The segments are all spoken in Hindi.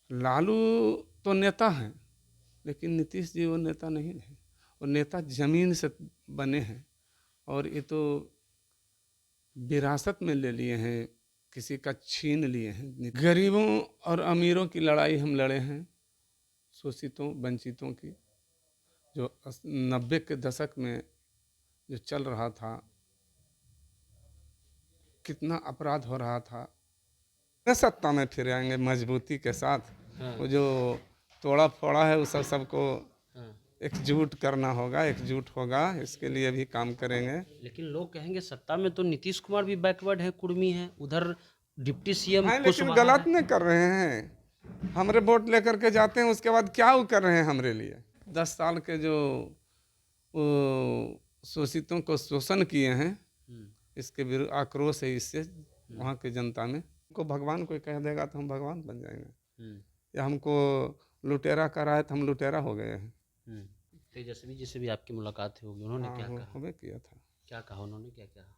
लालू तो नेता हैं, लेकिन नीतीश जी वो नेता नहीं है। वो नेता जमीन से बने हैं, और ये तो विरासत में ले लिए हैं, किसी का छीन लिए हैं। गरीबों और अमीरों की लड़ाई हम लड़े हैं, शोषितों वंचितों की। जो 90 के दशक में जो चल रहा था, कितना अपराध हो रहा था। सत्ता में फिर आएंगे मजबूती के साथ। हाँ। वो जो तोड़ा फोड़ा है, उस सबको हाँ। एकजुट करना होगा, एकजुट होगा, इसके लिए भी काम करेंगे। लेकिन लोग कहेंगे सत्ता में तो नीतीश कुमार भी बैकवर्ड है, कुर्मी है, उधर डिप्टी सीएम हाँ, लेकिन कुशवाहा गलत है। नहीं कर रहे हैं। हमरे वोट लेकर के जाते हैं, उसके बाद क्या वो कर रहे हैं हमरे लिए। 10 साल के जो वो शोषितों को शोषण किए हैं, इसके विरुद्ध आक्रोश है। इससे वहाँ की जनता में को भगवान कोई कह देगा तो हम भगवान बन जाएंगे, या हमको लुटेरा करा है तो हम लुटेरा हो गए हैं। तेजस्वी जी से भी आपकी मुलाकात होगी, उन्होंने हाँ, क्या वो कहा? हमें किया था क्या कहा उन्होंने, क्या कहा?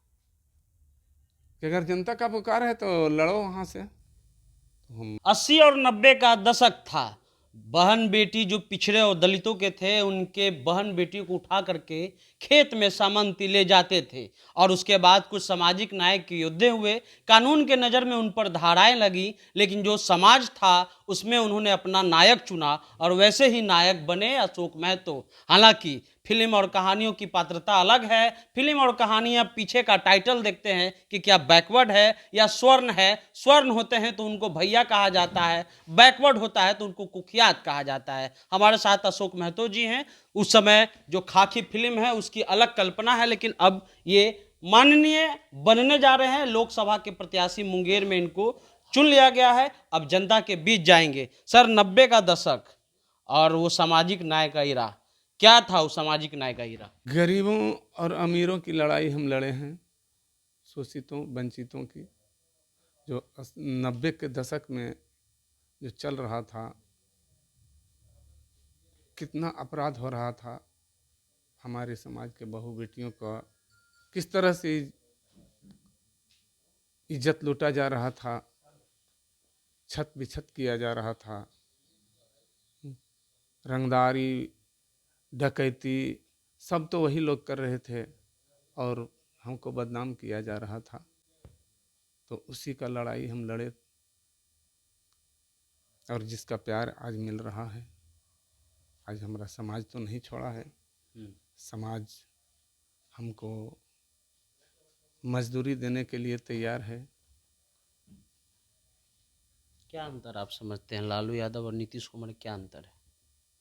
कि अगर जनता का पुकार है तो लड़ो वहाँ से। तो हम 80 और 90 का दशक था। बहन बेटी जो पिछड़े और दलितों के थे, उनके बहन बेटी को उठा करके खेत में सामंती ले जाते थे, और उसके बाद कुछ सामाजिक न्याय के योद्धे हुए, कानून के नज़र में उन पर धाराएं लगी, लेकिन जो समाज था उसमें उन्होंने अपना नायक चुना, और वैसे ही नायक बने अशोक महतो। हालांकि फिल्म और कहानियों की पात्रता अलग है। फिल्म और कहानियां पीछे का टाइटल देखते हैं कि क्या बैकवर्ड है या स्वर्ण है। स्वर्ण होते हैं तो उनको भैया कहा जाता है, बैकवर्ड होता है तो उनको कुख्यात कहा जाता है। हमारे साथ अशोक महतो जी हैं। उस समय जो खाकी फिल्म है उसकी अलग कल्पना है, लेकिन अब ये माननीय बनने जा रहे हैं। लोकसभा के प्रत्याशी मुंगेर में इनको चुन लिया गया है, अब जनता के बीच जाएंगे। सर, 90 का दशक और वो सामाजिक न्याय का इरा, क्या था उस सामाजिक न्याय का इरा? गरीबों और अमीरों की लड़ाई हम लड़े हैं, शोषितों वंचितों की। जो 90 के दशक में जो चल रहा था, कितना अपराध हो रहा था। हमारे समाज के बहू बेटियों का किस तरह से इज्जत लूटा जा रहा था, छत बिछत किया जा रहा था। रंगदारी, डकैती, सब तो वही लोग कर रहे थे, और हमको बदनाम किया जा रहा था। तो उसी का लड़ाई हम लड़े, और जिसका प्यार आज मिल रहा है। आज हमारा समाज तो नहीं छोड़ा है। समाज हमको मजदूरी देने के लिए तैयार है। क्या अंतर आप समझते हैं लालू यादव और नीतीश कुमार में, क्या अंतर है?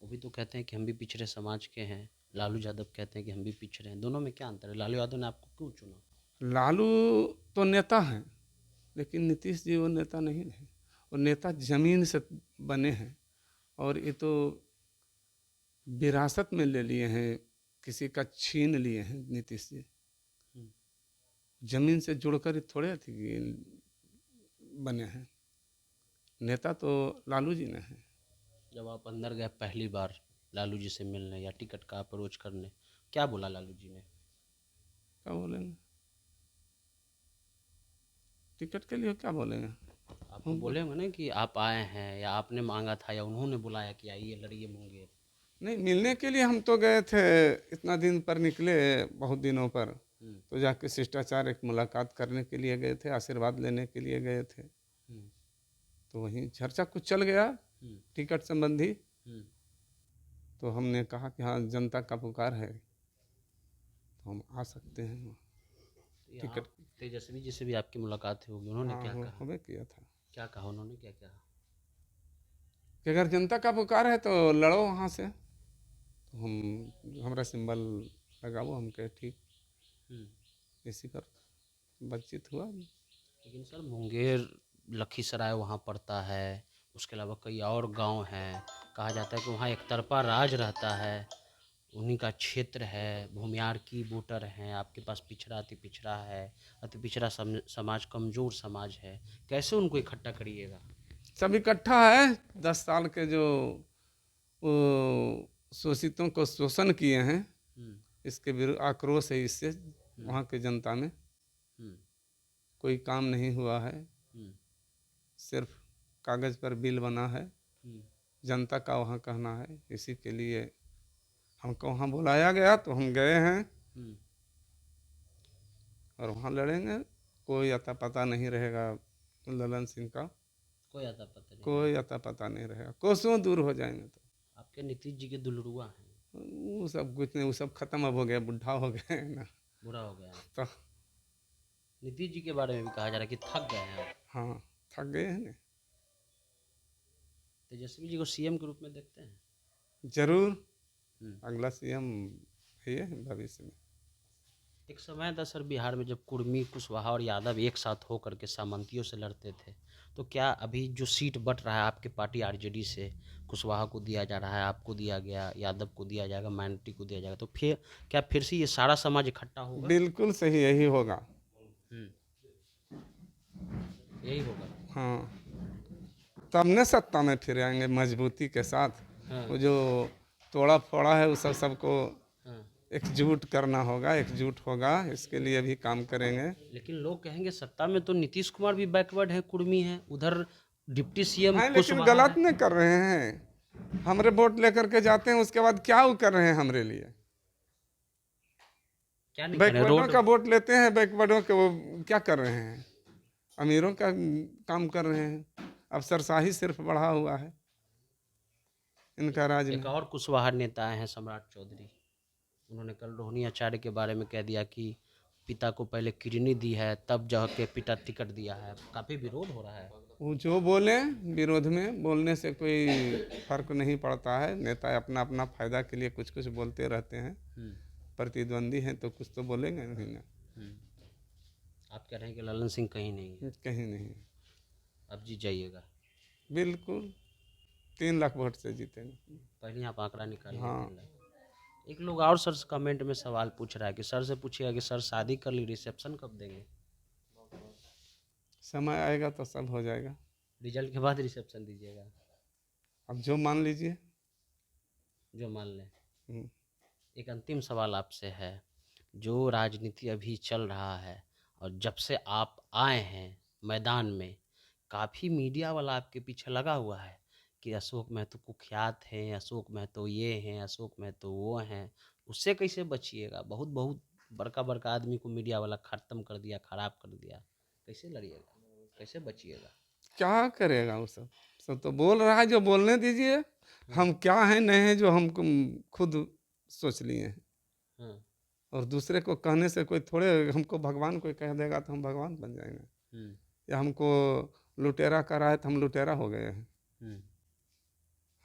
वो भी तो कहते हैं कि हम भी पिछड़े समाज के हैं, लालू यादव कहते हैं कि हम भी पिछड़े हैं। दोनों में क्या अंतर है? लालू यादव ने आपको क्यों चुना? लालू तो नेता हैं, लेकिन नीतीश जी वो नेता नहीं है। वो नेता जमीन से बने हैं, और ये तो विरासत में ले लिए हैं, किसी का छीन लिए हैं। नीतीश जी जमीन से जुड़कर थोड़े थी बने हैं। नेता तो लालू जी ने हैं। जब आप अंदर गए पहली बार लालू जी से मिलने या टिकट का अप्रोच करने, क्या बोला लालू जी ने? क्या बोलेंगे, टिकट के लिए क्या बोलेंगे। आपको बोले होंगे ना कि आप आए हैं, या आपने मांगा था, या उन्होंने बुलाया कि आइए लड़िए मुंगेर? नहीं, मिलने के लिए हम तो गए थे, इतना दिन पर निकले, बहुत दिनों पर। तो जाके शिष्टाचार एक मुलाकात करने के लिए गए थे, आशीर्वाद लेने के लिए गए थे। तो वहीं चर्चा कुछ चल गया टिकट संबंधी। तो हमने कहा कि हाँ, जनता का पुकार है तो हम आ सकते हैं। यहाँ टिकट, तेजस्वी जी से भी आपकी मुलाकात होगी, उन्होंने हाँ, क्या वो कहा? हमें किया था क्या कहा उन्होंने, क्या कहा? कि अगर जनता का पुकार है तो लड़ो वहाँ से। तो हमारा सिंबल लगा, वो हम कहे ठीक, इसी पर बातचीत हुआ। लेकिन सर, मुंगेर लखीसराय वहाँ पड़ता है, उसके अलावा कई और गांव हैं। कहा जाता है कि वहाँ एक तरफा राज रहता है, उन्हीं का क्षेत्र है। भूमियार की वोटर हैं, आपके पास पिछड़ा अति पिछड़ा है, अति पिछड़ा समाज कमज़ोर समाज है। कैसे उनको इकट्ठा करिएगा? सब इकट्ठा है। 10 साल के जो वो शोषितों को शोषण किए हैं, इसके विरुद्ध आक्रोश है। इससे वहाँ की जनता में कोई काम नहीं हुआ है, सिर्फ कागज़ पर बिल बना है। जनता का वहाँ कहना है, इसी के लिए हमको वहाँ बुलाया गया तो हम गए हैं और वहाँ लड़ेंगे। कोई अता पता नहीं रहेगा ललन सिंह का, कोई आता पता नहीं। कोई अता पता नहीं रहेगा, कोसों दूर हो जाएंगे तो। आपके नीतीश जी के दुलरुआ हैं, वो सब कुछ नहीं, वो सब खत्म अब हो गया, बुढ़ा हो गए हैं ना। बुरा हो गया है। तो नीतीश जी के बारे में भी कहा जा रहा है कि थक गए हैं आप। हाँ, थक गए हैं ना। तेजस्वी जी को सीएम के रूप में देखते हैं? जरूर, अगला सीएम है भविष्य में। एक समय था सर बिहार में जब कुर्मी, कुशवाहा और यादव एक साथ होकर के सामंतियों से लड़ते थे, तो क्या अभी जो सीट बट रहा है आपके पार्टी आरजेडी से, कुशवाहा को दिया जा रहा है, आपको दिया गया, यादव को दिया जाएगा, माइनॉरिटी को दिया जाएगा, तो फिर क्या फिर से ये सारा समाज इकट्ठा होगा? बिल्कुल सही, यही होगा। यही होगा। हाँ, तब न सत्ता में फिर आएंगे मजबूती के साथ। हाँ। वो जो तोड़ा फोड़ा है वो सब सबको हाँ। एकजुट करना होगा, एकजुट होगा, इसके लिए भी काम करेंगे। लेकिन लोग कहेंगे सत्ता में तो नीतीश कुमार भी बैकवर्ड है, कुर्मी है, उधर डिप्टी सीएम हाँ, लेकिन कुशवाहा गलत है। नहीं कर रहे हैं। हमरे वोट लेकर के जाते हैं, उसके बाद क्या वो कर रहे हैं हमरे लिए? क्या नहीं कर रहे? बैकवर्डों रोड का वोट लेते हैं, बैकवर्डों के वो क्या कर रहे हैं? अमीरों का काम कर रहे हैं। अफसरशाही सिर्फ बढ़ा हुआ है इनका राज में। एक और कुशवाहा नेता हैं सम्राट चौधरी, उन्होंने कल रोहिणी आचार्य के बारे में कह दिया कि पिता को पहले किडनी दी है तब जाके पिता टिकट दिया है। काफ़ी विरोध हो रहा है। वो जो बोले, विरोध में बोलने से कोई फर्क नहीं पड़ता है। नेता अपना अपना फायदा के लिए कुछ कुछ बोलते रहते हैं। प्रतिद्वंदी हैं तो कुछ तो बोलेंगे नहीं ना। आप कह रहे हैं कि ललन सिंह कहीं नहीं है? कहीं नहीं। अब जीत जाइएगा? बिल्कुल 3 लाख वोट से जीतेंगे। पहले आप आंकड़ा निकालिए। हाँ। 3 लाख। एक लोग और सर कमेंट में सवाल पूछ रहा है कि सर से पूछिएगा कि सर शादी कर ली, रिसेप्शन कब देंगे? समय आएगा तो सब हो जाएगा। रिजल्ट के बाद रिसेप्शन दीजिएगा? अब जो मान लीजिए। जो मान लें। एक अंतिम सवाल आपसे है, जो राजनीति अभी चल रहा है और जब से आप आए हैं मैदान में, काफ़ी मीडिया वाला आपके पीछे लगा हुआ है कि अशोक महतो कुख्यात हैं, अशोक महतो ये हैं, अशोक महतो वो हैं। उससे कैसे बचिएगा? बहुत बहुत बड़का बड़का आदमी को मीडिया वाला ख़त्म कर दिया, ख़राब कर दिया। कैसे लड़िएगा? कैसे बचिएगा? क्या करेगा वो सब? सब तो बोल रहा है, जो बोलने दीजिए। हम क्या हैं नहीं हैं जो हमको खुद सोच लिए हैं। और दूसरे को कहने से कोई थोड़े, हमको भगवान कोई कह देगा तो हम भगवान बन जाएंगे, या हमको लुटेरा करा है तो हम लुटेरा हो गए हैं।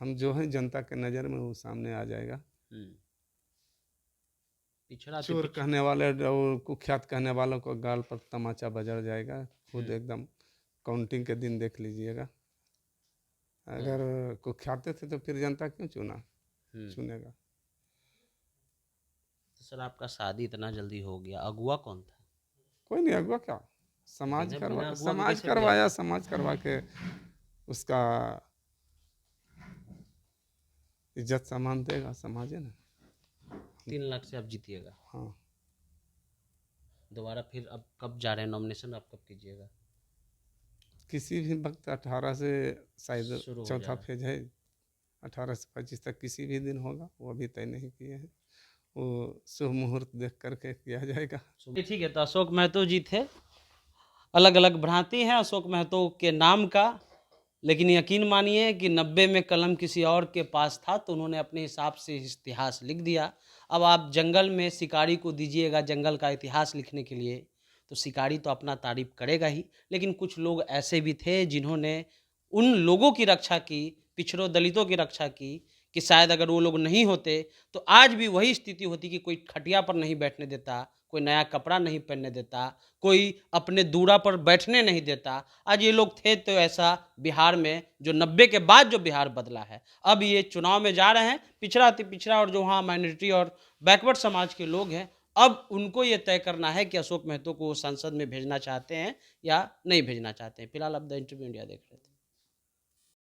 हम जो हैं जनता के नज़र में वो सामने आ जाएगा। पिछड़ा चोर कहने वाले और कुख्यात कहने वालों को गाल पर तमाचा बजड़ जाएगा। खुद एकदम काउंटिंग के दिन देख लीजिएगा। अगर कुख्याते थे तो फिर जनता क्यों चुनेगा? तो सर आपका शादी इतना जल्दी हो गया, अगुआ कौन था? कोई नहीं, अगुआ क्या, समाज बिना अगुआ के समाज कैसे करवाया, समाज करवा के उसका इज्जत सामान देगा समाज, है ना। 3 लाख से आप जीतिएगा? हाँ। दोबारा फिर अब कब जा रहे हैं नॉमिनेशन, आप कब कीजिएगा? किसी भी वक्त 18 से शायद शुरू हो चौथा जाएगा। फेज है, 18 से 25 तक किसी भी दिन होगा, वो अभी तय नहीं किए हैं। वो शुभ मुहूर्त देख करके किया जाएगा। ठीक है, तो अशोक महतो जी थे। अलग अलग भ्रांति है अशोक महतो के नाम का, लेकिन यकीन मानिए कि 90 में कलम किसी और के पास था तो उन्होंने अपने हिसाब से इतिहास लिख दिया। अब आप जंगल में शिकारी को दीजिएगा जंगल का इतिहास लिखने के लिए, तो शिकारी तो अपना तारीफ करेगा ही, लेकिन कुछ लोग ऐसे भी थे जिन्होंने उन लोगों की रक्षा की, पिछड़ों दलितों की रक्षा की, कि शायद अगर वो लोग नहीं होते तो आज भी वही स्थिति होती कि कोई खटिया पर नहीं बैठने देता, कोई नया कपड़ा नहीं पहनने देता, कोई अपने दूरा पर बैठने नहीं देता। आज ये लोग थे तो ऐसा बिहार में, जो 90 के बाद जो बिहार बदला है, अब ये चुनाव में जा रहे हैं, पिछड़ा अति पिछड़ा और जो वहाँ माइनॉरिटी और बैकवर्ड समाज के लोग हैं, अब उनको ये तय करना है कि अशोक महतो को संसद में भेजना चाहते हैं या नहीं भेजना चाहते हैं। फिलहाल अब द इंटरव्यू इंडिया देख रहे थे।